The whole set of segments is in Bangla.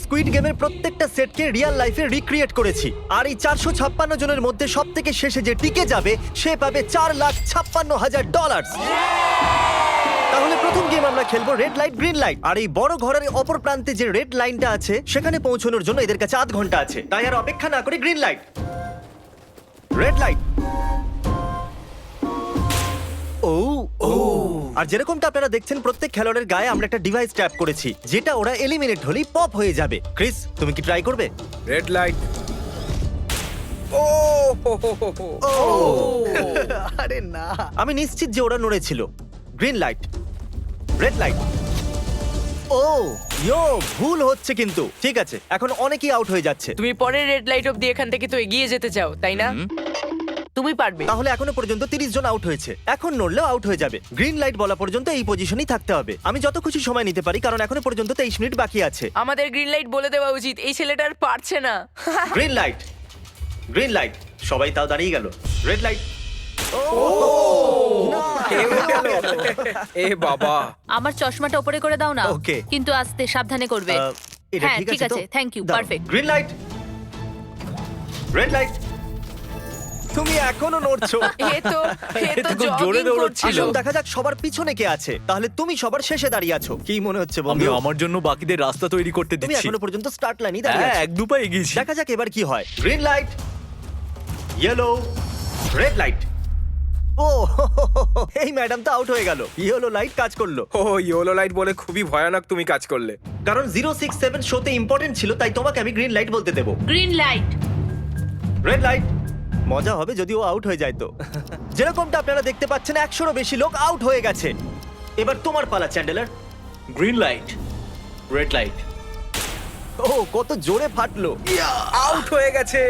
স্কুইড গেমের প্রত্যেকটা সেটকে রিয়েল লাইফে রিক্রিয়েট করেছি, আর এই 456 জনের মধ্যে সব থেকে শেষে যে টিকে যাবে সে পাবে $4,56,000। তাহলে প্রথম গেম আমরা খেলবো রেড লাইট গ্রিন লাইট। আর এই বড় ঘরের অপর প্রান্তে যে রেড লাইনটা আছে সেখানে পৌঁছানোর জন্য এদের কাছে 8 ঘন্টা আছে। তাই আর অপেক্ষা না করে গ্রিন লাইট, রেড লাইট। ও ও আর যেরকমটা আপনারা দেখছেন প্রত্যেক খেলোয়াড়ের গায়ে আমরা একটা ডিভাইস ট্যাপ করেছি যেটা ওরা এলিমিনেট হলেই পপ হয়ে যাবে। ক্রিস, তুমি কি ট্রাই করবে? Red light. ও আরে না, আমি নিশ্চিত যে ওরা নড়েছিল। Green light, red light. ও ইয়ো, ভুল হচ্ছে কিন্তু। ঠিক আছে, এখন অনেকেই আউট হয়ে যাচ্ছে। তুমি পরের রেড লাইট অব্দি এখান থেকে তো এগিয়ে যেতে চাও, তাই না? তুমি পারবে। তাহলে এখনো পর্যন্ত 30 জন আউট হয়েছে। এখন নড়লেও আউট হয়ে যাবে। গ্রিন লাইট বলা পর্যন্ত এই পজিশনেই থাকতে হবে। আমি যত খুশি সময় নিতে পারি কারণ এখনো পর্যন্ত 23 মিনিট বাকি আছে। আমাদের গ্রিন লাইট বলে দেওয়া উচিত, এই ছেলেটার পারছে না। Green light, green light. সবাই তাও দাঁড়িয়ে গেল। Red light. এ বাবা, আমার চশমাটা উপরে করে দাও না। Okay. কিন্তু আস্তে সাবধানে করবে। এটা হ্যাঁ, ঠিক ঠিক আছে তো? আছে, thank you, দাও। perfect. Green light, red light. তুমি এখনো নড়ছো। এ তো খুব জোরে jogging দৌড়চ্ছিল। করছিল। আসুন দেখা যাক সবার পিছনে কে আছে। তাহলে তুমি সবার শেষে দাঁড়িয়ে আছো। কি মনে হচ্ছে আমি বন্ধু? আমার জন্য বাকিদের রাস্তা তৈরি করতে তুমি দিচ্ছি। এখনো পর্যন্ত স্টার্ট লাইনই দাঁড়িয়ে হ্যাঁ, আছো। এক দু পা এগিয়েছি। দেখা যাক এবার কি হয়। Green light, yellow, red light. ও এই ম্যাডাম তো আউট হয়ে গেল। ইয়েলো লাইট কাজ করলো ও ইয়েলো লাইট বলে খুবই ভয়ানক তুমি কাজ করলে। কারণ 067 শোতে ইম্পর্টেন্ট ছিল, তাই তোমাকে আমি গ্রিন লাইট বলতে দেবো। Green light. Red light. মজা হবে যদি ও আউট হয়ে যায় তো। যেরকমটা আপনারা দেখতে পাচ্ছেন 100-এরও বেশি লোক আউট হয়ে গেছে। এবার তোমার পালা Chandler. Green light, red light. ও কত জোরে ফাটলো। আউট হয়ে গেছে।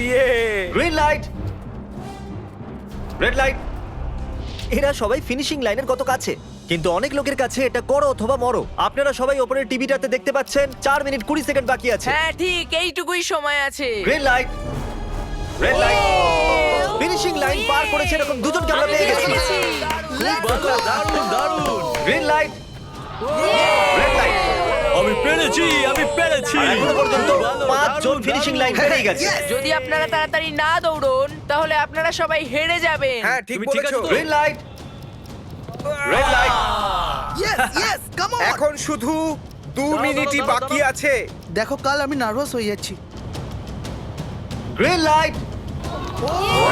ইয়ে। Green light, red light. এরা সবাই ফিনিশিং লাইনের কত কাছে, কিন্তু অনেক লোকের কাছে এটা করো অথবা মরো। আপনারা সবাই ওপরের টিভিটাতে দেখতে পাচ্ছেন 4 মিনিট 20 সেকেন্ড বাকি আছে। হ্যাঁ ঠিক, এইটুকুই সময় আছে। Green light, red light. Finishing line পার করেছে এরকম দুজনকে আমরা পেয়ে গেছি। দারুণ দারুণ। Green light, red light. আমি পেরেছি, আমি পেরেছি। আর এখনো পর্যন্ত ভালো, 5 জন দারুণ, ফিনিশিং দারুণ। লাইন পেরিয়ে গেছে। যদি আপনারা তাড়াতাড়ি না দৌড়ন তাহলে আপনারা সবাই হেরে যাবেন। হ্যাঁ ঠিক তুমি ঠিক বলেছো। আছো তো? Green light, red light. এখন শুধু 2 মিনিটই দাঁড়াও, বাকি দাঁড়াও। আছে। দেখো কাল আমি নার্ভাস হয়ে যাচ্ছি। Green light,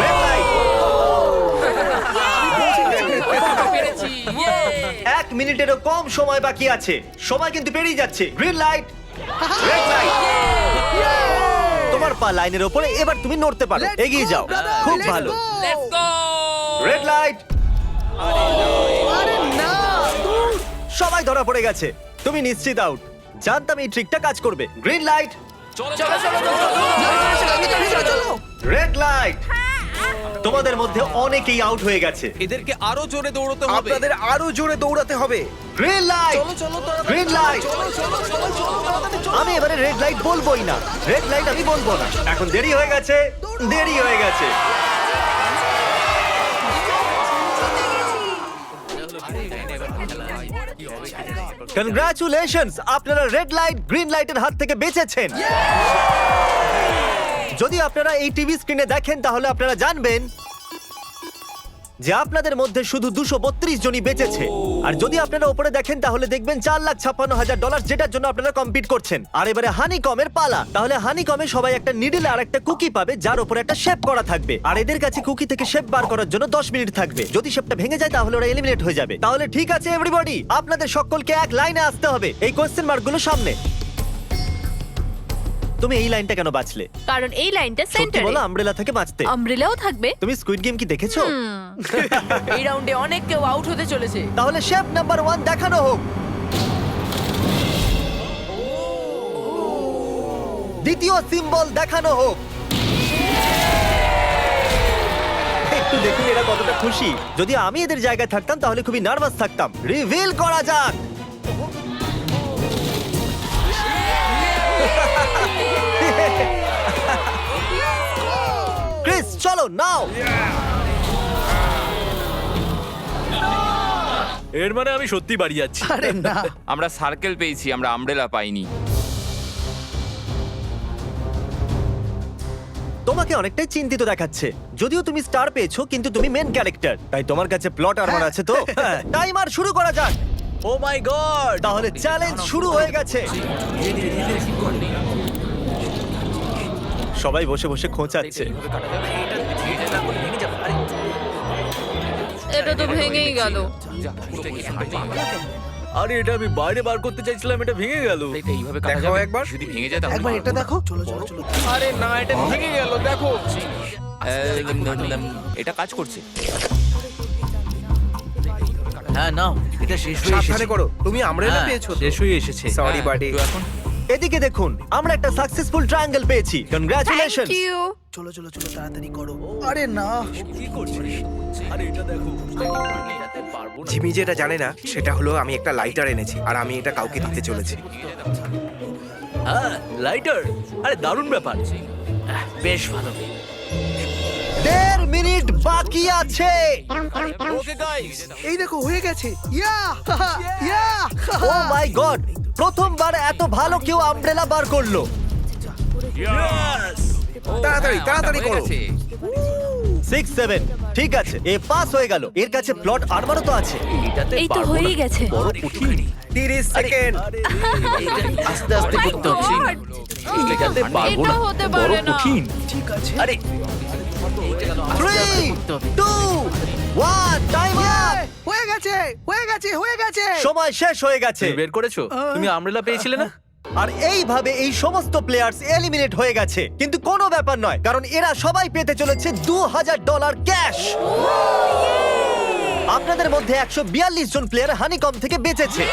red light. পেরেছি। ইয়ে! 1 মিনিটেরও কম সময় বাকি আছে। সময় কিন্তু পেরিয়ে যাচ্ছে। Green light, red light. তোমার পা লাইনের উপরে, এবার তুমি নড়তে পারো। Let's এগিয়ে go, যাও। brother, খুব let's ভালো। go! Let's go! Red light. আরে না, সবাই ধরা পড়ে গেছে। তুমি নিশ্চিত আউট। জানতাম এই ট্রিকটা কাজ করবে। গ্রিন লাইট, চলো চলো চলো চলো। চলো। Red light. তোমাদের মধ্যে অনেকেই আউট হয়ে গেছে। এদেরকে আরো জোরে দৌড়তে হবে। আপনাদের আরো জোরে দৌড়াতে হবে। Green light, green light. আমি এবারে রেড লাইট বলবোই না। রেড লাইট আমি বলবো না। এখন দেরি হয়ে গেছে, দেরি হয়ে গেছে। কনগ্রাচুলেশনস, আপনারা রেড লাইট গ্রিন লাইটের হাত থেকে বেঁচেছেন। যদি আপনারা এই টিভি স্ক্রিনে দেখেন তাহলে আপনারা জানবেন যে আপনাদের মধ্যে শুধু 232 জনই বেঁচেছে। আর যদি আপনারা উপরে দেখেন তাহলে দেখবেন $4,56,000, যেটার জন্য আপনারা কম্পিট করছেন। আর এবারে হানিকমের পালা। তাহলে হানিকমে সবাই একটা নিডল আর একটা কুকি পাবে যার উপরে একটা শেপ করা থাকবে। আর এদের কাছে কুকি থেকে শেপ বার করার জন্য 10 মিনিট থাকবে। যদি শেপটা ভেঙে যায় তাহলে ওরা এলিমিনেট হয়ে যাবে। তাহলে ঠিক আছে এভরিবডি, আপনাদের সকলকে এক লাইনে আসতে হবে এই কোশ্চেন মার্কগুলো সামনে। তুমি এই লাইনটা কেন বাঁচলে? কারণ এই লাইনটা সত্যি সেন্টারে। বলো, আমব্রেলা থেকে বাঁচতে। আমব্রেলাও থাকবে। তুমি স্কুইড গেম কি দেখেছো? এই রাউন্ডে অনেক কেউ আউট হতে চলেছে। তাহলে শেপ নাম্বার 1 দেখানো হোক। দ্বিতীয় সিম্বল দেখানো হোক। একটু দেখুন এরা কতটা খুশি। যদি আমি এদের জায়গায় থাকতাম তাহলে খুবই নার্ভাস থাকতাম। রিভিল করা যাক। ক্রিস চলো নাও। এর মানে আমি সত্যি বাড়ি যাচ্ছি। আরে না। আমরা সার্কেল পেয়েছি, আমরা আমব্রেলা পাইনি। তোমাকে অনেকটাই চিন্তিত দেখাচ্ছে। যদিও তুমি স্টার পেয়েছো কিন্তু তুমি মেন ক্যারেক্টার, তাই তোমার কাছে প্লট আর্মার আছে তো? টাইমার শুরু করা যাক। ও মাই গড! তাহলে চ্যালেঞ্জ শুরু হয়ে গেছে। সবাই বসে বসে খোঁচাচ্ছে। এটা তো ভেঙেই গেল। আরে এটা আমি বাইরে বার করতে চাইছিলাম, এটা ভেঙে গেল। দেখাও একবার। একবার এটা দেখো। চলো চলো চলো। আরে না, এটা ভেঙে গেল, দেখো। এটা কাজ করছে। হ্যাঁ নাও, এটা শেষ হয়ে সাবধানে এসেছে। করো, তুমি আমরেলা হ্যাঁ, পেয়েছো তো? শেষ হয়ে এসেছে। Sorry, হ্যাঁ, buddy. তো এখন এদিকে দেখুন, আমরা একটা সাকসেসফুল ট্রায়াঙ্গেল পেয়েছি। কনগ্রাচুলেশন। Thank you. চলো চলো চলো তাড়াতাড়ি করো। আরে না। কি করছিস? আরে এটা দেখো। এটাতে পারবো না। জিমি যেটা জানে না সেটা হলো আমি একটা লাইটার এনেছি আর আমি এটা কাউকে দিতে চলেছি। হ্যাঁ, লাইটার। আরে দারুণ ব্যাপার। বেশ ভালো। 1.5 মিনিট বাকি আছে। ওকে গাইস, এই দেখো হয়ে গেছে। ইয়া ইয়া। ও মাই গড, প্রথমবার এত ভালো কেউ আমব্রেলা বার করলো। ইয়েস! তাড়াতাড়ি তাড়াতাড়ি করো। 6 7 ঠিক আছে, এ পাস হয়ে গেল। এর কাছে প্লট আর্মারও তো আছে। এটাতে এই তো পারবো হয়েই না। গেছে। বড় কঠিন। 30 সেকেন্ড। আস্তে আস্তে Oh my করতে হচ্ছে। God! এটাতে পারবো এটা না। হতে বড় পারে না। কঠিন। ঠিক আছে। আরে 3 2 1 টাইম আপ। হয়ে গেছে হয়ে গেছে হয়ে গেছে। সময় শেষ হয়ে গেছে। তুমি বের করেছো? তুমি আমব্রেলা পেয়েছিলে না? আর এইভাবে এই সমস্ত প্লেয়ার্স এলিমিনেট হয়ে গেছে। কিন্তু কোনো ব্যাপার নয়, কারণ এরা সবাই পেতে চলেছে $2000 ক্যাশ। আপনাদের মধ্যে 142 জন প্লেয়ার হানিকম থেকে বেঁচেছে।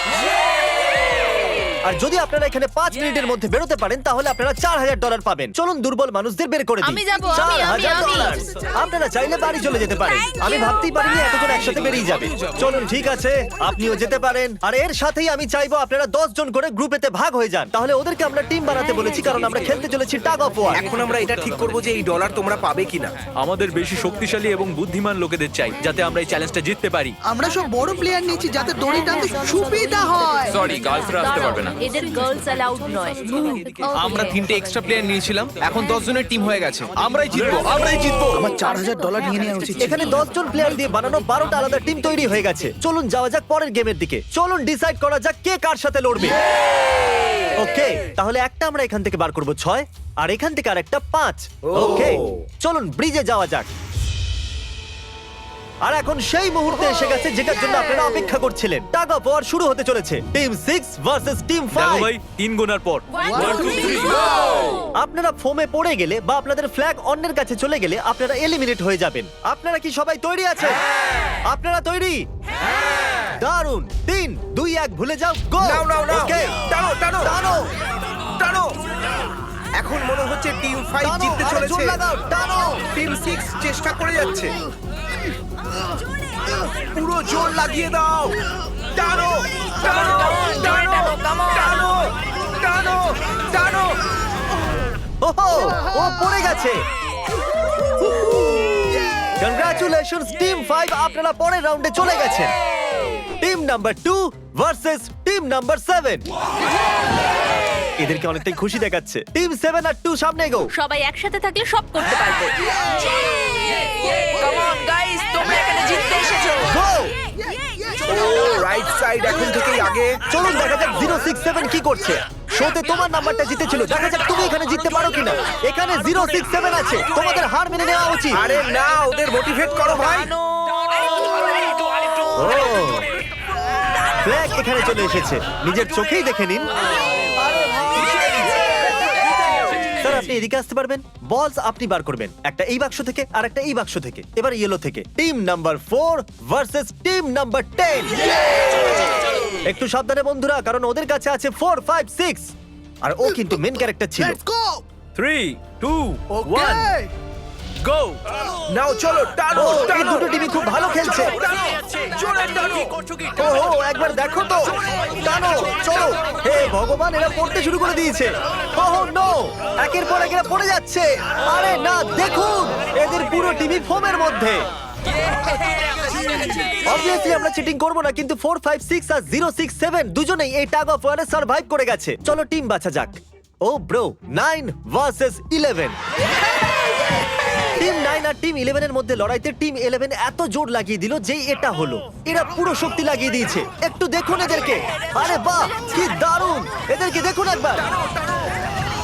আর যদি আপনারা এখানে 5 মিনিটের মধ্যে বেরোতে পারেন তাহলে আপনারা $4000 পাবেন। চলুন দুর্বল মানুষদের বের করে দিই। আমি যাবো, আমি। $4000। আপনারা চাইলে বাড়ি চলে যেতে পারেন। আমি ভাবতেই পারিনি এতজন একসাথে বেরিয়ে যাবে। চলুন ঠিক আছে, আপনিও যেতে পারেন। আর এর সাথেই আমি চাইবো আপনারা 10 জন করে গ্রুপেতে ভাগ হয়ে যান। তাহলে ওদেরকে আমরা টিম বানাতে বলেছি, কারণ আমরা খেলতে চলেছি টাগ অফ ওয়ার। এখন আমরা এটা ঠিক করব যে এই ডলার তোমরা পাবে কিনা। আমাদের বেশি শক্তিশালী এবং বুদ্ধিমান লোকেদের চাই, যাতে আমরা এই চ্যালেঞ্জটা জিততে পারি। আমরা সব বড় প্লেয়ার নিয়েছি যাতে দড়ি টানতে সুবিধা হয়। সরি, গার্লসরা আসতে পারবে না। এদের গার্লস অ্যালাউড নয়। আমরা 3টে এক্সট্রা প্লেয়ার নিয়েছিলাম, এখন 10 জনের টিম হয়ে গেছে। আমরাই জিতবো, আমরাই জিতবো। আমার $4000 নিয়ে নেওয়া উচিত ছিল। এখানে 10 জন প্লেয়ার দিয়ে বানানো 12টা আলাদা টিম তৈরি হয়ে গেছে। চলুন যাওয়া যাক পরের গেমের দিকে। চলুন ডিসাইড করা যাক কে কার সাথে লড়বে। ওকে, তাহলে একটা আমরা এখান থেকে বার করব 6, আর এখান থেকে আরেকটা 5। ওকে, চলুন ব্রিজে যাওয়া যাক। আর এখন সেই মুহূর্তে এসে গেছে যেটার জন্য আপনারা অপেক্ষা করছিলেন। টাগ অফ ওয়ার শুরু হতে চলেছে। টিম 6 ভার্সেস টিম দেখো 5। ভাই, 3 গোনার পর। 1 2 3 আপনারা ফোমে পড়ে গেলে বা আপনাদের ফ্ল্যাগ অন্যের কাছে চলে গেলে আপনারা এলিমিনেট হয়ে যাবেন। আপনারা কি সবাই তৈরি আছেন? আপনারা তৈরি? দারুন। 3 2 1 ভুলে যাও, গো। নাও নাও নাও। ওকে, টানো টানো টানো টানো। এখন মনে হচ্ছে টিম 5 টানো, জিততে আরে চলেছে। জোর লাগাও, টানো। টিম 6 চেষ্টা করে যাচ্ছে। পুরো জোর লাগিয়ে দাও। টানো টানো টানো টানো টানো টানো। ওহো, ও পড়ে গেছে। কংগ্রাচুলেশনস টিম 5, আপনারা পরের রাউন্ডে চলে গেছেন। Team number 2 versus team number 7। এদেরকে অনেকটাই খুশি দেখাচ্ছে। টিম 7 আর 2 সামনে এগো। সবাই একসাথে থাকলে সব করতে পারবো। কাম অন গাইস, তোমরা এখানে জিততে এসেছো। গো। ও রাইট সাইড এখন থেকেই আগে। চলুন দেখা যাক 067 কি করছে। শোতে তোমার নাম্বারটা জিতেছিল, দেখা যাক তুমি এখানে জিততে পারো কিনা। এখানে 067 আছে, তোমাদের হার মেনে নেওয়া উচিত। আরে না, ওদের মোটিভেট করো ভাই। ফ্ল্যাগ এখানে চলে এসেছে, নিজের চোখেই দেখে নিন। স্যার আপনি এদিকে আসতে পারবেন? বলস আপনি বার করবেন, একটা এই বাক্স থেকে আর একটা এই বাক্স থেকে। এবার ইয়েলো থেকে। Team number 4 versus team number 10। একটু সাবধানে বন্ধুরা, কারণ ওদের কাছে আছে 4 5 6, আর ও কিন্তু মেন ক্যারেক্টার ছিল। Let's go. 3 2 ওকে। 1 গো। নাও চলো টানো ও, এই টানো। দুটো টিমই খুব ভালো খেলছে। জোরে টানো। ও একবার দেখো তো, টানো, চলো। হে ভগবান, এরা পড়তে শুরু করে দিয়েছে। ওহ নো, একের পর এক এরা পড়ে যাচ্ছে। আরে না, দেখুন এদের পুরো টিমই ফোমের মধ্যে। অবভিয়াসলি আমরা চিটিং করব না, কিন্তু 4 5 6 আর 067 দুজনেই এই টাগ অফ ওয়ারে সার্ভাইভ করে গেছে। চলো টিম বাছা যাক। ও ব্রো, 9 ভার্সেস 11। টিম 9 আর টিম 11 এর মধ্যে লড়াইতে টিম 11 এত জোর লাগিয়ে দিল যে এটা হলো। এরা পুরো শক্তি লাগিয়ে দিয়েছে। একটু দেখুন এদেরকে। আরে বাহ, কি দারুণ! এদেরকে দেখুন একবার।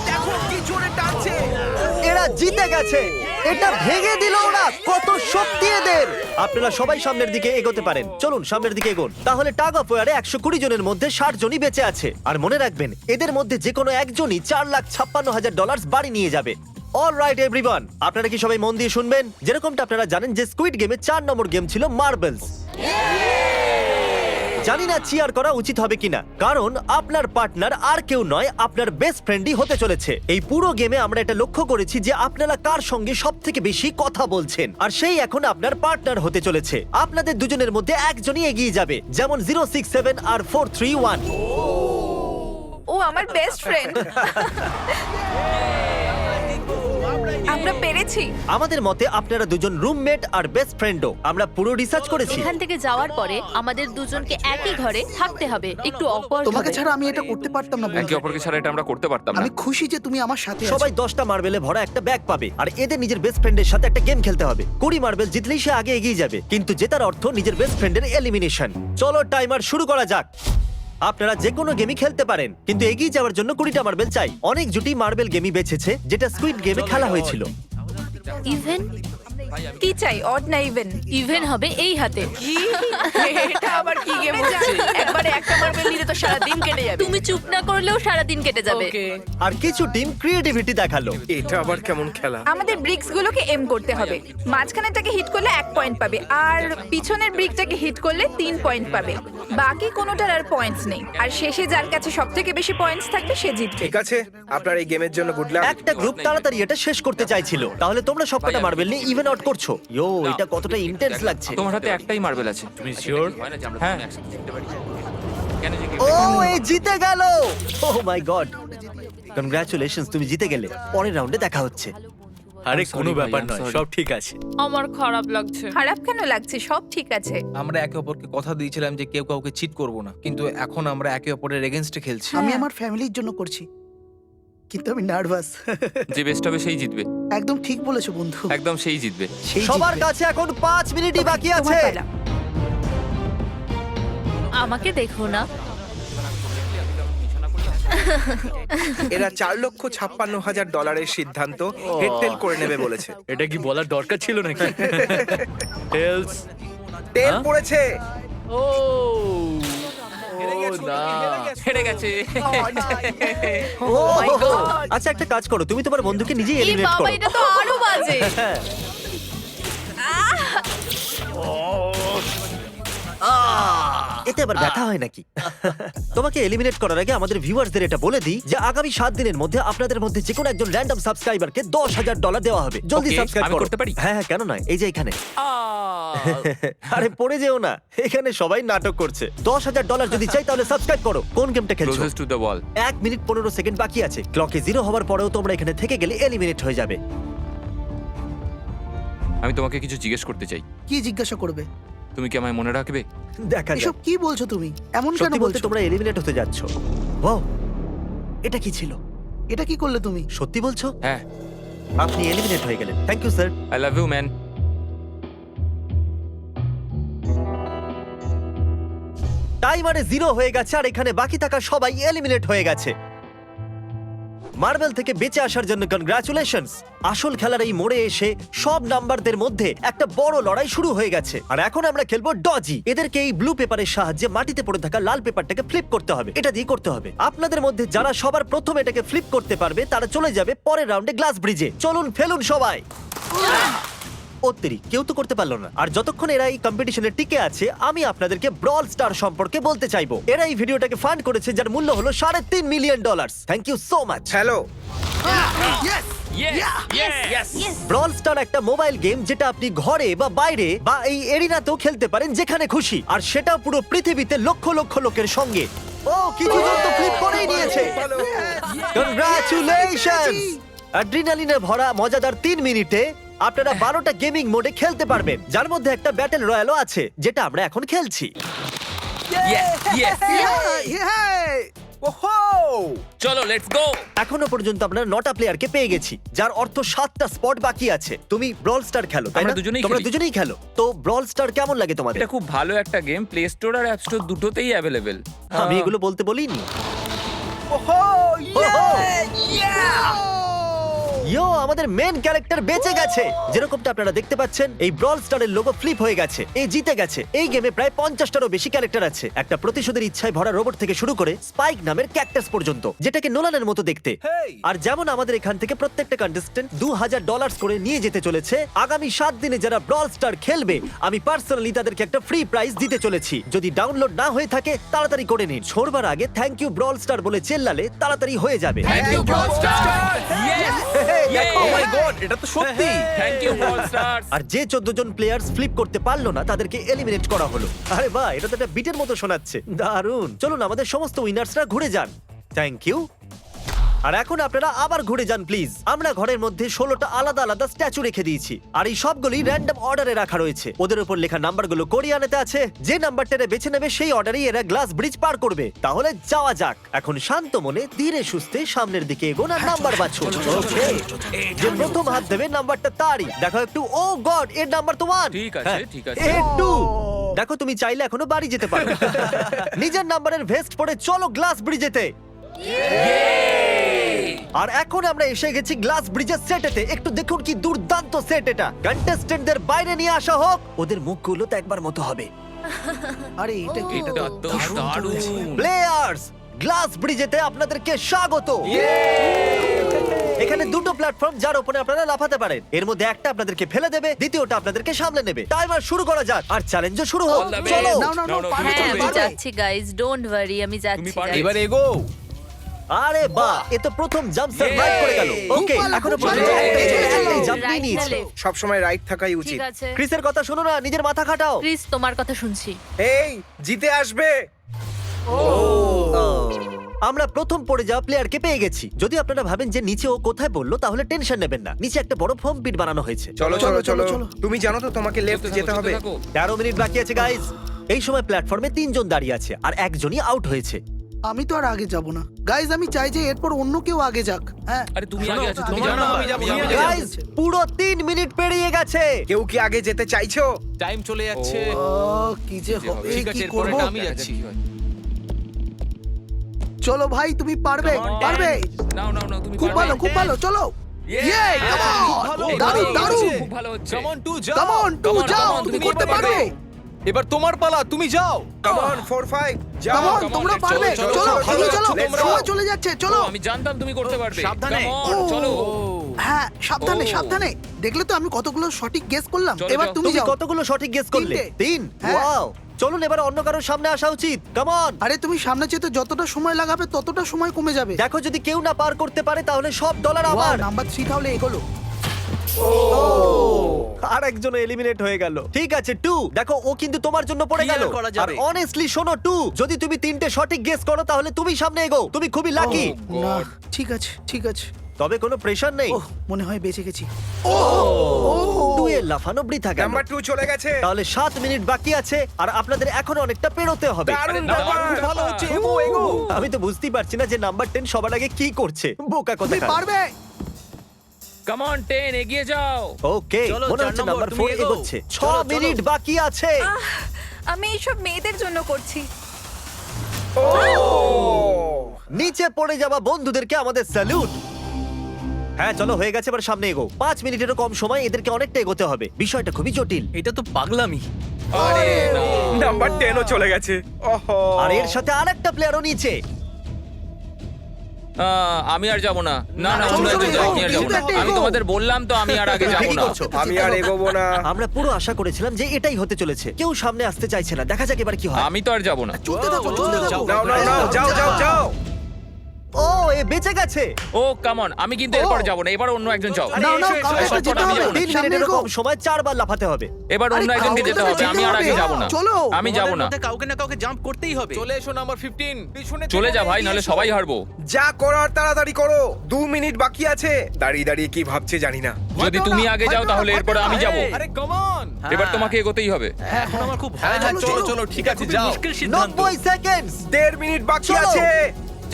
দেখো কি জোরে টানছে। এরা জিতে গেছে। এটা ভেঙে দিল ওরা। কত শক্তি এদের! আপনারা সবাই সামনের দিকে এগোতে পারেন। চলুন সামনের দিকে এগোন। তাহলে টাগ অফ ওয়ারে 120 জনের মধ্যে 60 জনই বেঁচে আছে। আর মনে রাখবেন, এদের মধ্যে যে কোনো একজনই $4,56,000 বাড়ি নিয়ে যাবে। অলরাইট এভরিওয়ান, আপনারা কি সবাই মন দিয়ে শুনবেন? যেরকমটা আপনারা জানেন যে স্কুইড গেমে 4 নম্বর গেম ছিল মার্বেলস। জানি না চিয়ার করা উচিত হবে কিনা, কারণ আপনার পার্টনার আর কেউ নয়, আপনার বেস্ট ফ্রেন্ডই হতে চলেছে। এই পুরো গেমে আমরা এটা লক্ষ্য করেছি যে আপনারা কার সঙ্গে সব থেকে বেশি কথা বলছেন, আর সেই এখন আপনার পার্টনার হতে চলেছে। আপনাদের দুজনের মধ্যে একজনই এগিয়ে যাবে, যেমন 067 আর 431। ও আমার বেস্ট ফ্রেন্ড। আমরা পেরেছি। আমাদের মতে আপনারা দুজন রুমমেট আর বেস্ট ফ্রেন্ডও। আমরা পুরো রিসার্চ করেছি। এখান থেকে যাওয়ার পরে আমাদের দুজনকে একই ঘরে থাকতে হবে। একটু অকওয়ার্ড তোমাকে হবে। ছাড়া আমি এটা করতে পারতাম না বন্ধু। একে অপরকে ছাড়া এটা আমরা করতে পারতাম না। আমি খুশি যে তুমি আমার সাথে আছো। সবাই 10টা মার্বেলে ভরা একটা ব্যাগ পাবে, আর এদের নিজের বেস্ট ফ্রেন্ডের সাথে একটা গেম খেলতে হবে। 20 মার্বেল জিতলেই সে আগে এগিয়ে যাবে, কিন্তু জেতার অর্থ নিজের বেস্ট ফ্রেন্ডের এলিমিনেশন। চলো টাইমার শুরু করা যাক। আপনারা যে কোনো গেমই খেলতে পারেন, কিন্তু এগিয়ে যাওয়ার জন্য 20টা মার্বেল চাই। অনেক জুটি মার্বেল গেমই বেছেছে, যেটা স্কুইড গেমে খেলা হয়েছিল। ইভেন কি চাই, অড না ইভেন? ইভেন হবে এই হাতে। কি এটা আবার কি গেম হচ্ছে? একবারে একটা মার্বেল নিলে তো সারা দিন কেটে যাবে। তুমি চুপ না করলেও সারা দিন কেটে যাবে। ওকে, আর কিছু টিম ক্রিয়েটিভিটি দেখালো। এটা আবার কেমন খেলা? আমাদের ব্রিক্স গুলোকে এম করতে হবে। মাঝখানেরটাকে হিট করলে 1 পয়েন্ট পাবে, আর পিছনের ব্রিকটাকে হিট করলে 3 পয়েন্ট পাবে। বাকি কোনোটার আর পয়েন্টস নেই, আর শেষে যার কাছে সবথেকে বেশি পয়েন্টস থাকবে সে জিতবে। ঠিক আছে, আপনার এই গেমের জন্য গুড লাক। একটা গ্রুপ তাড়াতাড়ি এটা শেষ করতে চাইছিল। তাহলে তোমরা সবকটা মার্বেল নিয়ে ইভেন আউট করছো। ইয়ো, এটা কতটা ইন্টেন্স লাগছে। তোমার হাতে একটাই মার্বেল আছে। তুমি শিওর? হ্যাঁ। ও, এই জিতে গেল। ওহ মাই গড, কনগ্রাচুলেশনস, তুমি জিতে গেলে। পরের রাউন্ডে দেখা হচ্ছে। আরে I'm sorry কোনো ভাই, ব্যাপার I'm নয়, sorry. সব ঠিক আছে। আমার খারাপ লাগছে। খারাপ কেন লাগছে? সব ঠিক আছে। আমরা একে অপরকে কথা দিয়েছিলাম যে কেউ কাউকে চিট করব না, কিন্তু এখন আমরা একে অপরের এগেইনস্টে খেলছি। আমি আমার ফ্যামিলির জন্য করছি, কিন্তু আমি নার্ভাস। যে বেস্ট হবে সেই জিতবে। একদম ঠিক বলেছো বন্ধু। একদম সেই জিতবে। সেই সবার জিতবে। কাছে এখন 5 মিনিটই বাকি তোমার আছে। পালা। আমাকে দেখো না। এরা $4,56,000 সিদ্ধান্ত হেডটেল করে নেবে বলেছে। এটা কি বলার দরকার ছিল নাকি? টেলস। তেল পড়েছে। ও না, হেরে গেছে। ও, আচ্ছা একটা কাজ করো, তুমি তোমার বন্ধুকে নিজেই এই এলিমিনেট বাবা, করো। এটা তো আরো বাজে। হ্যাঁ। এতে আবার ব্যথা হয় নাকি? তোমাকে এলিমিনেট করার আগে আমাদের ভিউয়ার্সদের এটা বলে দিই যে আগামী 7 দিনের মধ্যে আপনাদের মধ্যে যে কোনো একজন র্যান্ডম সাবস্ক্রাইবারকে $10,000 দেওয়া হবে। জলদি Okay, সাবস্ক্রাইব আমি করো। করতে পারি? হ্যাঁ হ্যাঁ, কেন নয়, এই যে এখানে। আরে পড়ে যেও না, এখানে সবাই নাটক করছে। $10,000 যদি চাই তাহলে সাবস্ক্রাইব করো। কোন গেমটা খেলছো? Closest to the wall. 1 minute 15 second বাকি আছে। ক্লকে 0 হওয়ার পরেও তোমরা এখানে থেকে গেলে এলিমিনেট হয়ে যাবে। আমি তোমাকে কিছু জিজ্ঞেস করতে চাই। কি জিজ্ঞাসা করবে? তুমি কি আমায় মনে রাখবে? দেখা যাক। এসব কি বলছো তুমি? এমন কেন সত্যি বলতে বলছো? তোমরা এলিমিনেট হতে যাচ্ছ। ওয়াও, এটা কি ছিল? এটা কি করলে তুমি? সত্যি বলছো? হ্যাঁ, আপনি এলিমিনেট হয়ে গেলেন। Thank you sir. I love you man. টাইমারে 0 হয়ে গেছে, আর এখানে বাকি থাকা সবাই এলিমিনেট হয়ে গেছে। মার্বেল থেকে বেঁচে আসার জন্য কনগ্রাচুলেশনস। আসল খেলার এই মোড়ে এসে সব নাম্বারদের মধ্যে একটা বড় লড়াই শুরু হয়ে গেছে। আর এখন আমরা খেলবো ডজি। এদেরকে এই ব্লু পেপারের সাহায্যে মাটিতে পড়ে থাকা লাল পেপারটাকে ফ্লিপ করতে হবে। এটা দিয়ে করতে হবে। আপনাদের মধ্যে যারা সবার প্রথম এটাকে ফ্লিপ করতে পারবে তারা চলে যাবে পরের রাউন্ডে গ্লাস ব্রিজে। চলুন ফেলুন সবাই। কেউ তো করতে পারলো না। আর যতক্ষণ এরা এই কম্পিটিশনে টিকে আছে, আমি আপনাদেরকে ব্রল স্টার সম্পর্কে বলতে চাইবো। এরা এই ভিডিওটাকে ফান্ড করেছে, যার মূল্য হলো $3.5 million. Thank you so much. Hello. Brawl Star একটা মোবাইল গেম যেটা আপনি ঘরে বা বাইরে বা এই এরিনাতেও খেলতে পারেন, যেখানে খুশি। আর সেটা পুরো পৃথিবীতে লক্ষ লক্ষ লোকের সঙ্গে। ও, কিছু জন তো ফ্লিপ করেই নিয়েছে। কনগ্রাচুলেশনস। অ্যাড্রিনালিনে ভরা মজাদার 3 মিনিটে আপনারা 12টা গেমিং মোডে খেলতে পারবেন, যার মধ্যে একটা ব্যাটল রয়্যালও আছে, যেটা আমরা এখন খেলছি। ওহো! চলো লেটস গো। এখনো পর্যন্ত আমরা 9টা প্লেয়ারকে পেয়ে গেছি, যার অর্থ 7টা স্পট বাকি আছে। তুমি ব্রল স্টার খেলো, তাই আমরা না? দুজনেই তোমরা খেলি। দুজনেই খেলো। তো ব্রল স্টার কেমন লাগে তোমাদের? এটা খুব ভালো একটা গেম, প্লে স্টোর আর অ্যাপ স্টোর দুটোতেই অ্যাভেলেবেল। আমি এগুলো বলতে বলিনি। ইয়ো, আমাদের মেন ক্যারেক্টার বেঁচে গেছে। যেরকমটা আপনারা দেখতে পাচ্ছেন, এই ব্রল স্টারের লোগো ফ্লিপ হয়ে গেছে। এই জিতে গেছে। এই গেমে প্রায় 50টারও বেশি ক্যারেক্টার আছে। একটা প্রতিশোধের ইচ্ছায় ভরা রোবট থেকে শুরু করে স্পাইক নামের ক্যাকটাস পর্যন্ত, যেটাকে নোলানের মতো দেখতে। আর যেমন আমাদের এখান থেকে প্রত্যেকটা কন্টেস্টেন্ট $2000 করে নিয়ে যেতে চলেছে, আগামী 7 দিনে যারা ব্রল স্টার খেলবে, আমি পার্সোনালি তাদেরকে একটা ফ্রি প্রাইজ দিতে চলেছি। যদি ডাউনলোড না হয়ে থাকে তাড়াতাড়ি করে নিন। ছোড়বার আগে থ্যাংক ইউ ব্রল স্টার বলে চেল্লালে তাড়াতাড়ি হয়ে যাবে। Thank you Brawl Star. Yes, oh my God, এটা তো সত্যি। Thank you Brawl Stars. আর যে 14 জন প্লেয়ার্স ফ্লিপ করতে পারলো না তাদেরকে এলিমিনেট করা হলো। আরে বাহ, এটা তো একটা বিটের মতো শোনাচ্ছে। দারুণ। চলুন আমাদের সমস্ত উইনার্সরা ঘুরে যান। Thank you. আর এখন আপনারা আবার ঘুরে যান প্লিজ। আমরা ঘরের মধ্যে 16টা আলাদা আলাদা স্ট্যাচু রেখে দিয়েছি, আর এই সবগুলি র্যান্ডম অর্ডারে রাখা রয়েছে। ওদের উপর লেখা নাম্বারগুলো কোরিয়ানেতে আছে। যে নাম্বারটা বেছে নেবে সেই অর্ডারেই এরা গ্লাস ব্রিজ পার করবে। তাহলে যাওয়া যাক। এখন শান্ত মনে ধীরে সুস্থে সামনের দিকে এগোন আর নাম্বার বাছুন। Okay. যে প্রথম হাত দেবে নাম্বারটা তারই। দেখো একটু, ও গড, এর নাম্বার তো 1। ঠিক আছে, ঠিক আছে। এর 2। দেখো, তুমি চাইলে এখনো বাড়ি যেতে পারো। নিজের নাম্বারের ভেস্ট পরে চলো গ্লাস ব্রিজেতে। আর এখন আমরা এসে গেছি গ্লাস ব্রিজের সেটেতে। একটু দেখুন কি দুর্দান্ত সেট এটা। কন্টেস্টেন্টদের বাইরে নিয়ে আসা হোক। ওদের মুখগুলো তো একবার মতো হবে। আরে এটা কি? এটা তো দারুণ। প্লেয়ার্স, গ্লাস ব্রিজেতে আপনাদেরকে স্বাগত। এখানে দুটো প্ল্যাটফর্ম যার উপরে আপনারা লাফাতে পারেন। এর মধ্যে একটা আপনাদেরকে ফেলে দেবে, দ্বিতীয়টা আপনাদেরকে সামলে নেবে। টাইমার শুরু করা যাক আর চ্যালেঞ্জও শুরু হোক। All the best. চলো। নাও নাও নাও, No, no, পারবে, হ্যাঁ, তুমি আমি পারবে। যাচ্ছি গাইস, ডোন্ট ওয়ারি, আমি যাচ্ছি তুমি পারবে। guys। এবার এগো। আরে বাহ, এ তো প্রথম জাম্প সার্ভাইভ করে গেল। ওকে, ভালো, এখনো খুব ভালো। পর্যন্ত একটাই এই, জাম্প Right নিয়েছে। না left? সব সময় রাইট থাকাই উচিত। ঠিক আছে ক্রিসের কথা শোনো না, নিজের মাথা খাটাও। ক্রিস, তোমার কথা শুনছি। এই জিতে আসবে। আমরা প্রথম পড়ে যাওয়া প্লেয়ারকে পেয়ে গেছি। যদি আপনারা ভাবেন যে নিচে ও কোথায় বললো, তাহলে টেনশন নেবেন না। নিচে একটা বড় ফর্ম পিট বানানো হয়েছে। চলো চলো, চলো চলো, চলো। চলো। তুমি জানো তো তোমাকে লেফট চলতে যেতে থাকো, হবে। চলতে থাকো। 13 মিনিট বাকি আছে গাইজ। এই সময় প্ল্যাটফর্মে 3 জন দাঁড়িয়ে আছে আর একজনই আউট হয়েছে। আমি তো আর আগে যাব না গাইজ। আমি চাই যে এরপর অন্য কেউ আগে যাক। হ্যাঁ, আরে তুমি আগে আছো, তুমি তোমার জানো নাম না। আমি যাবো, আমি আমি আগে যাবো। গাইজ, পুরো 3 মিনিট পেরিয়ে গেছে। কেউ কি আগে যেতে চাইছো? টাইম চলে যাচ্ছে। ও, কি যে হবে, ঠিক আছে, কি এরপরে করব? আমি যাচ্ছি। চলো ভাই, তুমি পারবে, পারবে। নাও নাও নাও, তুমি খুব পারবে। ভালো, খুব ভালো, চলো। Yay, come on! ভালো, দারুণ, ভালো, দারুণ। খুব ভালো হচ্ছে। কাম অন টু যাও। Come on, Come টু on, যাও, come on, তুমি তুমি করতে করতে পারবে। এবার তোমার পালা, তুমি যাও। কাম অন 4 5 যাও। Come on, come on, তোমরা let's পারবে। চলো, চলো, চলো, এগিয়ে চলো। let's go. সময় চলে যাচ্ছে, চলো। ও, আমি জানতাম তুমি করতে পারবে। সাবধানে। Come on, ও। চলো। হ্যাঁ, সাবধানে, ও। সাবধানে। দেখলে তো আমি কতগুলো সঠিক গেস করলাম। চলো, এবার যাও। তুমি তুমি যাও। কতগুলো সঠিক গেস করলে? 3টে। 3। হ্যাঁ। ওয়াও। চলুন এবার অন্য কারোর সামনে আসা উচিত। Come on. আরে তুমি সামনে যেতে যতটা সময় লাগাবে ততটা সময় কমে যাবে। দেখো, যদি কেউ না পার করতে পারে তাহলে সব ডলার আমার। নাম্বার 3 তাহলে এগোলো। আর একজন এলিমিনেট হয়ে গেল। ঠিক আছে 2, দেখো ও কিন্তু তোমার জন্য পড়ে কি গেল। আর করা আর যাবে? অনেস্টলি শোনো 2, যদি তুমি 3টে সঠিক গেস করো তাহলে তুমি সামনে এগো। তুমি খুবই লাকি। না, ঠিক আছে, ঠিক আছে। তবে কোনো প্রেশার নেই। ওহ, মনে হয় বেঁচে গেছি। 2 এর লাফানো বৃথা গেল। নাম্বার 2 চলে গেছে। তাহলে 7 মিনিট বাকি আছে আর আপনাদের এখন অনেকটা পেরোতে হবে। দারুণ দারুণ ব্যাপার। ব্যাপার। ভালো হচ্ছে, এগো এগো। আমি তো বুঝতেই পারছি না যে নাম্বার 10 সবার আগে কি করছে। বোকা তুমি কথা। পারবে। কাম অন 10, এগিয়ে যাও। ওকে, চলো, মনে 4 হচ্ছে নম্বর, নাম্বার তুমি 4 এগোও। এগোচ্ছে। 6 চলো, চলো। মিনিট বাকি আছে। আমি এইসব মেয়েদের জন্য করছি। নিচে পড়ে যাওয়া বন্ধুদেরকে আমাদের স্যালুট। হ্যাঁ চলো, হয়ে গেছে, এবার সামনে এগো। 5 মিনিটেরও কম সময়, এদেরকে অনেকটা এগোতে হবে। বিষয়টা খুবই জটিল। এটা তো পাগলামি। আরে না। নাম্বার 10 ও চলে গেছে। ওহো। আর এর সাথে আরেকটা প্লেয়ারও নিচে। আমি আর যাব না। না না, চলো, তোমরা চলো, যাও, এগো, আমি আর যাব কিন্তু না। একটা আমি এগো। তোমাদের বললাম তো আমি আর আগে যাব ঠিকই না। করছো। আমি আর এগোবো না। আমরা পুরো আশা করেছিলাম যে এটাই হতে চলেছে। কেউ সামনে আসতে চাইছে না। দেখা যাক এবার কি হয়। আমি তো আর যাব না। চলতে থাকো, চলতে থাকো। নাও নাও নাও, যাও যাও যাও। ও, এ বেঁচে গেছে। ও কাম অন, আমি কিন্তু এরপর যাব না। এবার অন্য একজন যাও। নাও, নাও, এসো, কাউকে এসো, তো যেতে আমি হবে। যাবো। 3 সামনে মিনিটেরও এগো। কম সময় 4 বার লাফাতে হবে। এবার অন্য আরে, একজনকে কাউকে যেতে তো হবে। যেতে আমি আর আগে হবে। যাব না। চলো। আমি যাব না। কাউকে না কাউকে জাম্প করতেই হবে। চলে এসো নাম্বার 15। পিছনে চলে থেকে যা ভাই, এগিয়ে নাহলে এসো। সবাই হারবো। যা করার তাড়াতাড়ি করো। 2 মিনিট বাকি আছে। দাঁড়িয়ে দাঁড়িয়ে কি ভাবছে জানি না। যদি তুমি আগে যাও তাহলে এরপর আমি যাব। আরে কাম অন। এবার তোমাকে এগোতেই হবে। এখন আমার খুব ভয় চলো, লাগছে। চলো, চলো, ঠিক আছে, খুবই যাও। মুশকিল 90 সেকেন্ড। 1.5 মিনিট বাকি চলো। আছে।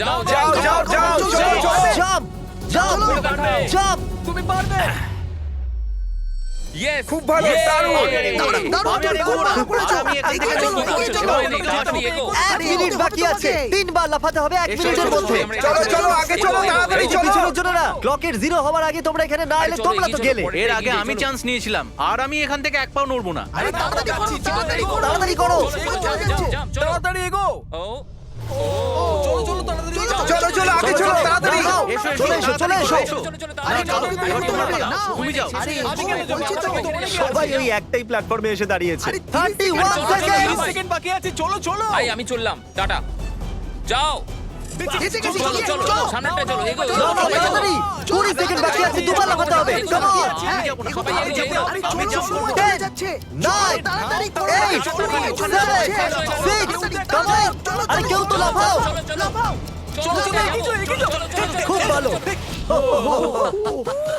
যাও যাও যাও যাও চলো চলো জাম্প জাম্প জাম্প তুমি পারবে। ইয়েস খুব ভালো, দারুণ। আমি এখান থেকে চলবো। এক মিনিট বাকি আছে, 3 বার লাফাতে হবে 1 মিনিটের মধ্যে। চলো চলো আগে চলো তাড়াতাড়ি এই যে চলো পিছনের জন্য না, ক্লকের 0 হওয়ার আগে তোমরা এখানে না এলে চলো, তোমরা তো এগিয়ে গেলে। চলো, এর আগে আমি চান্স নিয়েছিলাম আর আমি এখান থেকে এক পাও নড়বো না। তাড়াতাড়ি করো। তাড়াতাড়ি এগো। চলো চলো আগে চলো তাড়াতাড়ি চলে এসো চলে এসো। তুমি যাও। সবাই ওই একটাই প্ল্যাটফর্মে এসে দাঁড়িয়েছে। 31 সেকেন্ড। সেকেন্ড বাকি আছে, চলো চলো। ভাই আমি চললাম, টাটা। যাও চলো চলো চলো সামনেটা চলো, এগো এগো, না, না, সবাই এগো। তাড়াতাড়ি। 20 সেকেন্ড বাকি আছে, দুবার লাফাতে হবে। Come on। সবাই এগো, এগো। 9 8 7 6 Come on। আরে কেউ তো লাফাও। খুব ভালো।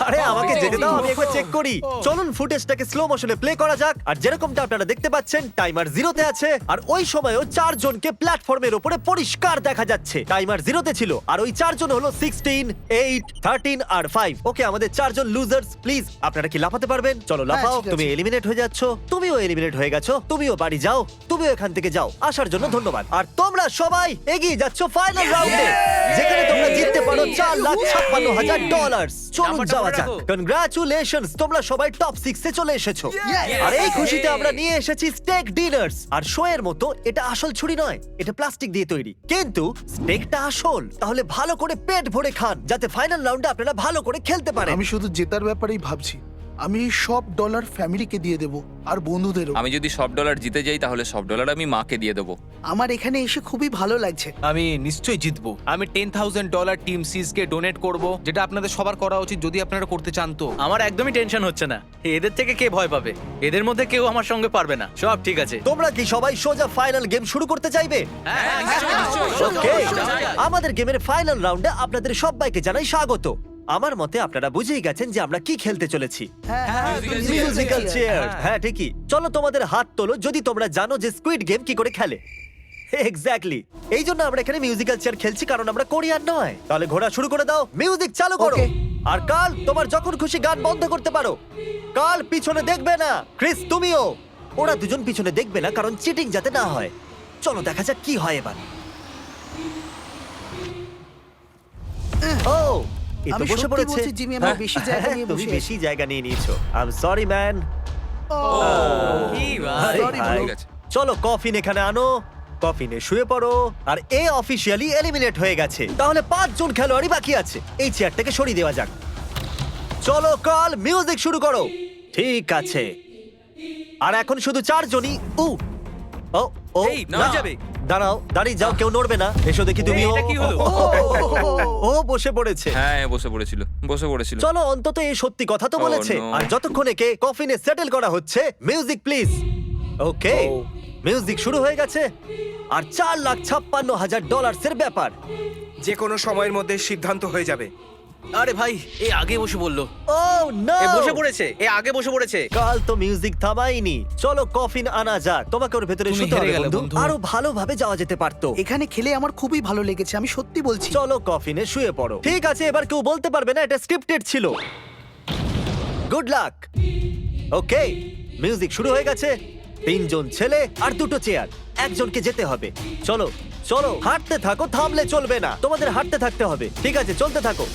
আরে আমাকে যেতে দাও, আমি একবার চেক করি। চলুন ফুটেজটাকে স্লো মোশনে প্লে করা যাক। আর যেরকমটা আপনারা দেখতে পাচ্ছেন, টাইমার 0 তে আছে। আর ওই সময়ও 4 জনকে প্ল্যাটফর্মের উপরে পরিষ্কার দেখা যাচ্ছে। টাইমার 0 তে ছিল। আর ওই 4 জন হলো 16, 8, 13 আর 5। ওকে, আমাদের 4 জন লুজার্স। প্লিজ আপনারা কি লাফাতে পারবেন? চলো লাফাও। ঠিক আছে। তুমি এলিমিনেট হয়ে যাচ্ছ, তুমিও এলিমিনেট হয়ে গেছো, তুমিও বাড়ি যাও, তুমিও এখান থেকে যাও। আসার জন্য ধন্যবাদ। আর তোমরা সবাই এগিয়ে যাচ্ছ ফাইনাল রাউন্ডে, যেখানে তোমরা জিততে পারো $4,56,000। চলুন নাম্বারটা যাওয়া মনে যাক। রাখো। কনগ্রাচুলেশনস, তোমরা সবাই টপ 6 এ চলে এসেছো। আর এই খুশিতে আমরা নিয়ে এসেছি স্টেক ডিনার্স। আর শো এর মতো এটা আসল ছুরি নয়, এটা প্লাস্টিক দিয়ে তৈরি, কিন্তু স্টেকটা আসল। তাহলে ভালো করে পেট ভরে খান, যাতে ফাইনাল রাউন্ডে আপনারা ভালো করে খেলতে পারেন। আমি শুধু জেতার ব্যাপারেই ভাবছি। আমি এই সব ডলার ফ্যামিলিকে দিয়ে দেব আর বন্ধুদেরও। আমি যদি সব ডলার জিতে যাই তাহলে সব ডলার আমি মাকে দিয়ে দেবো। আমার এখানে এসে খুবই ভালো লাগছে। আমি নিশ্চয়ই জিতবো। আমি $10,000 টিম সিজকে ডোনেট করব, যেটা আপনাদের সবার করা উচিত যদি আপনারা করতে চান তো। আমার একদমই টেনশন হচ্ছে না। এদের থেকে কে ভয় পাবে? এদের মধ্যে কেউ আমার সঙ্গে পারবে না। সব ঠিক আছে। তোমরা কি সবাই সোজা ফাইনাল গেম শুরু করতে চাইবে? Okay, আমাদের গেমের ফাইনাল রাউন্ডে আপনাদের সবাইকে জানাই স্বাগত। আমার মতে আপনারা বুঝেই গেছেন যে আমরা কি খেলতে চলেছি। Musical chair. হ্যাঁ ঠিকই। চলো তোমাদের হাত তোলো যদি তোমরা জানো যে স্কুইড গেম কি করে খেলে। এক্স্যাক্টলি। এই জন্য আমরা এখানে মিউজিক্যাল চেয়ার খেলছি, কারণ আমরা কোরিয়ান নয়। তাহলে ঘোরা শুরু করে দাও, মিউজিক চালু করো। Okay. আর কাল তোমার যখন খুশি গান বন্ধ করতে পারো। কাল পিছনে দেখবে না। ক্রিস তুমিও। ওরা দুজন পিছনে দেখবে না, কারণ চিটিং যাতে না হয়। চলো দেখা যাক কি হয় এবার। ও, এই তো আমি বসে সত্যি পড়েছে। বলছি, জিমি, আমরা বেশি জায়গা নিয়ে তুমি বসে বেশি জায়গা নিয়ে নিয়েছো। I am sorry man. Sorry, bro. ঠিক আছে। চলো কফিন এখানে আনো। কফিনে শুয়ে পড়ো। আর এ অফিসিয়ালি এলিমিনেট হয়ে গেছে। তাহলে 5 জন খেলোয়াড়ই বাকি আছে। এই চেয়ারটাকে সরিয়ে দেওয়া যাক। চলো কাল মিউজিক শুরু করো। ঠিক আছে। আর এখন শুধু 4 জনই। ও ও এই, না। নড়ে যাবে। দাঁড়াও, দাঁড়িয়ে যাও, কেউ নড়বে না। এসো দেখি তুমিও। এটা কি হলো? ও বসে পড়েছে। হ্যাঁ বসে পড়েছিল। চলো অন্তত এই সত্যি কথা তো Oh, বলেছে। no. আর যতক্ষণ একে কফিনে সেটেল করা হচ্ছে, মিউজিক প্লিজ। ওকে, মিউজিক শুরু হয়ে গেছে। আর $4,56,000 এর ব্যাপার। যে কোনো সময়ের মধ্যে সিদ্ধান্ত হয়ে যাবে। আরে ভাই, এ আগে বসে বললো। ও নো, এ বসে পড়েছে। এ আগে বসে পড়েছে। কাল তো মিউজিক থামাইনি। চলো কফিন আনা যাক। তোমাকে ওর ভেতরে তুমি শুতে হেরে হবে গেলে, বন্ধু। বন্ধু। আরো ভালোভাবে যাওয়া যেতে পারতো। এখানে খেলে আমার খুবই ভালো লেগেছে, আমি সত্যি বলছি। চলো কফিনে শুয়ে পড়ো। ঠিক আছে, এবার কেউ বলতে পারবে না এটা স্ক্রিপ্টেড ছিল। Good luck. ওকে, মিউজিক শুরু হয়ে গেছে। 3 জন ছেলে আর 2টো চেয়ার। একজনকে যেতে হবে। চলো চলো, হাঁটতে থাকো, থামলে চলবে না। তোমাদের হাঁটতে থাকতে হবে। ঠিক আছে, চলতে থাকো।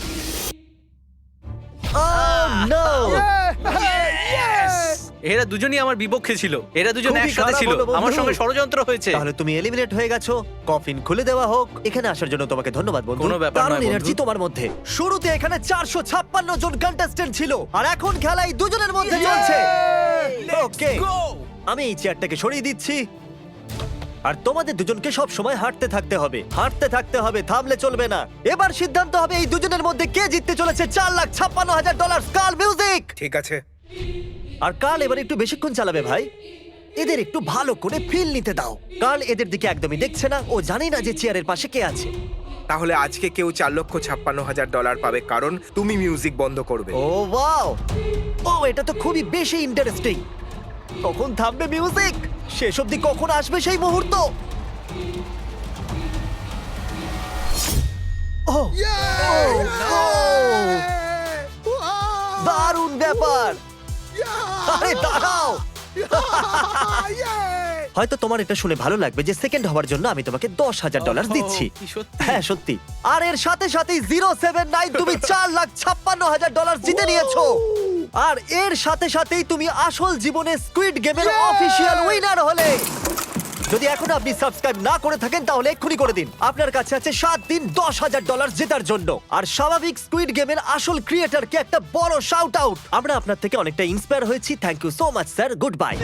Oh, no! এরা দুজনই আমার বিপক্ষে ছিল। এরা দুজন খুবই একসাথে খারাপ ছিল। হলো, বন্ধু। আমার সঙ্গে ষড়যন্ত্র হয়েছে। তাহলে তুমি এলিমিনেট হয়ে গেছো। কফিন খুলে দেওয়া হোক। এখানে আসার জন্য তোমাকে ধন্যবাদ বন্ধু। কোনো ব্যাপার দারুণ নয়, বন্ধু। এনার্জি তোমার মধ্যে। শুরুতে এখানে 456 জন কন্টেস্ট্যান্ট ছিল, আর এখন খেলাই দুজনের মধ্যে চলছে। ওকে, আমি এই চেয়ারটাকে সরিয়ে দিচ্ছি। আর তোমাদের দুজনকে সব সময় হাঁটতে থাকতে হবে, হাঁটতে থাকতে হবে, থামলে চলবে না। এবার সিদ্ধান্ত হবে এই দুজনের মধ্যে কে জিততে চলেছে $4,56,000। কাল মিউজিক। ঠিক আছে। আর কাল এবার একটু বেশিক্ষণ চালাবে ভাই। এদের একটু ভালো করে ফিল নিতে দাও। কাল এদের দিকে একদমই দেখছে না। ও জানে না যে চেয়ারের পাশে কে আছে। তাহলে আজকে কেউ $4,56,000 পাবে, কারণ তুমি মিউজিক বন্ধ করবে। ও ওয়াও, ও এটা তো খুবই বেশি ইন্টারেস্টিং। কখন থামবে মিউজিক? শেষ অবধি কখন আসবে সেই মুহূর্ত? দারুণ ব্যাপার। আরে দাঁড়াও, হয়তো তোমার এটা শুনে ভালো লাগবে যে সেকেন্ড হওয়ার জন্য আমি তোমাকে $10,000 দিচ্ছি। কি সত্যি? হ্যাঁ সত্যি। আর এর সাথে সাথেই 079 তুমি $4,56,000 জিতে নিয়েছো। আর এর সাথে সাথেই তুমি আসল জীবনে স্কুইড গেমের অফিসিয়াল উইনার হলে। যদি এখন আপনি সাবস্ক্রাইব না করে থাকেন তাহলে এক্ষুনি করে দিন। আপনার কাছে আছে 7 দিন $10,000 জেতার জন্য। আর স্বাভাবিক স্কুইড গেমের আসল ক্রিয়েটরকে একটা বড় শাউট আউট। আমরা আপনার থেকে অনেকটা ইন্সপায়ার হয়েছি। Thank you so much sir, good bye.